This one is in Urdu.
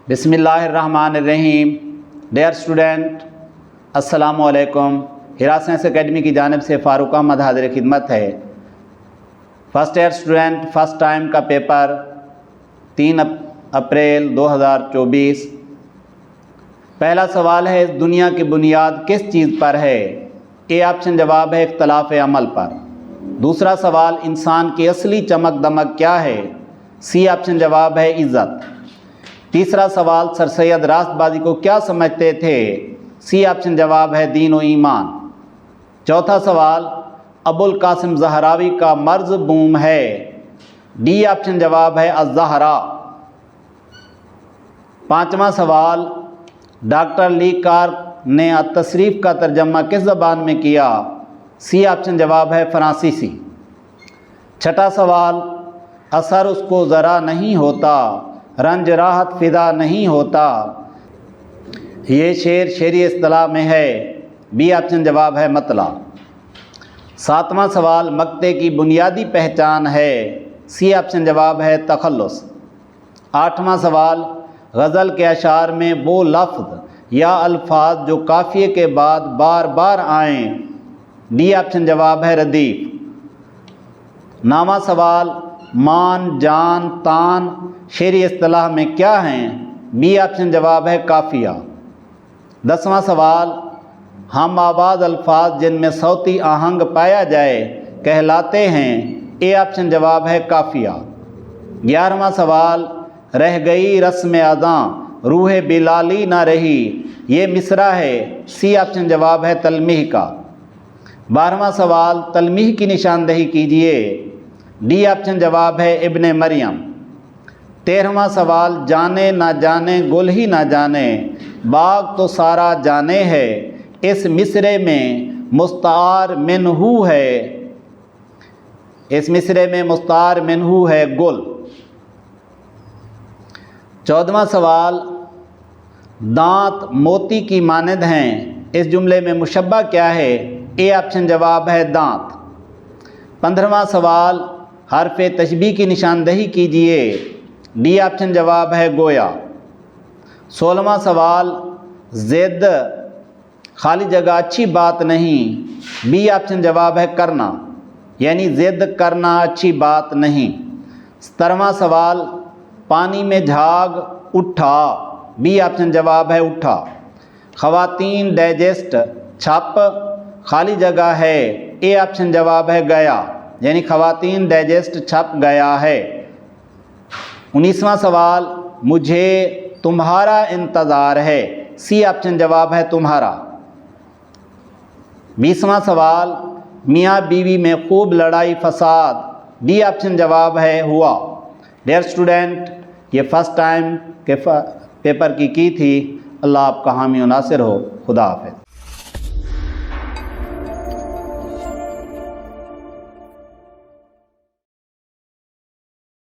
بسم اللہ الرحمن الرحیم۔ ڈیئر اسٹوڈنٹ، السلام علیکم۔ ہیرا سائنس اکیڈمی کی جانب سے فاروق احمد حاضر خدمت ہے۔ First year student first time کا پیپر 3 اپریل 2024۔ پہلا سوال ہے، اس دنیا کی بنیاد کس چیز پر ہے؟ اے آپشن جواب ہے اختلاف عمل پر۔ دوسرا سوال، انسان کی اصلی چمک دمک کیا ہے؟ سی آپشن جواب ہے عزت۔ تیسرا سوال، سر سید راست بازی کو کیا سمجھتے تھے؟ سی آپشن جواب ہے دین و ایمان۔ چوتھا سوال، ابو القاسم زہراوی کا مرز بوم ہے؟ ڈی آپشن جواب ہے الزہرا۔ پانچواں سوال، ڈاکٹر لی کارک نے التصریف کا ترجمہ کس زبان میں کیا؟ سی آپشن جواب ہے فرانسیسی۔ چھٹا سوال، اثر اس کو ذرا نہیں ہوتا، رنج راحت فدا نہیں ہوتا، یہ شعر شعری اصطلاح میں ہے؟ بی آپشن جواب ہے مطلع۔ ساتواں سوال، مقطع کی بنیادی پہچان ہے؟ سی آپشن جواب ہے تخلص۔ آٹھواں سوال، غزل کے اشعار میں وہ لفظ یا الفاظ جو قافیے کے بعد بار بار آئیں؟ ڈی آپشن جواب ہے ردیف۔ نواں سوال، مان، جان، تان شعری اصطلاح میں کیا ہیں؟ بی آپشن جواب ہے قافیہ۔ 10واں سوال، ہم آواز الفاظ جن میں صوتی آہنگ پایا جائے کہلاتے ہیں؟ اے آپشن جواب ہے قافیہ۔ 11واں سوال، رہ گئی رسم اذاں روح بلالی نہ رہی، یہ مصرع ہے؟ سی آپشن جواب ہے تلمیح کا۔ 12واں سوال، تلمیح کی نشاندہی کیجیے؟ ڈی آپشن جواب ہے ابن مریم۔ 13واں سوال، جانے نہ جانے گل ہی نہ جانے، باغ تو سارا جانے ہے، اس مصرعے میں مستعار منہو ہے؟ اس مصرعے میں مستعار منہو ہے گل۔ 14واں سوال، دانت موتی کی مانند ہیں، اس جملے میں مشبہ کیا ہے؟ اے آپشن جواب ہے دانت۔ 15واں سوال، حرف تشبیہ کی نشاندہی کیجیے؟ ڈی آپشن جواب ہے گویا۔ 16واں سوال، ضد خالی جگہ اچھی بات نہیں، بی آپشن جواب ہے کرنا، یعنی ضد کرنا اچھی بات نہیں۔ 17واں سوال، پانی میں جھاگ اٹھا، بی آپشن جواب ہے اٹھا۔ خواتین ڈائجسٹ چھپ خالی جگہ ہے، اے آپشن جواب ہے گیا، یعنی خواتین ڈائجسٹ چھپ گیا ہے۔ 19واں سوال، مجھے تمہارا انتظار ہے، سی آپشن جواب ہے تمہارا۔ 20واں سوال، میاں بیوی میں خوب لڑائی فساد، ڈی آپشن جواب ہے ہوا۔ ڈیئر اسٹوڈنٹ، یہ فرسٹ ٹائم کے پیپر کی تھی۔ اللہ آپ کا حامی و ناصر ہو۔ خدا حافظ۔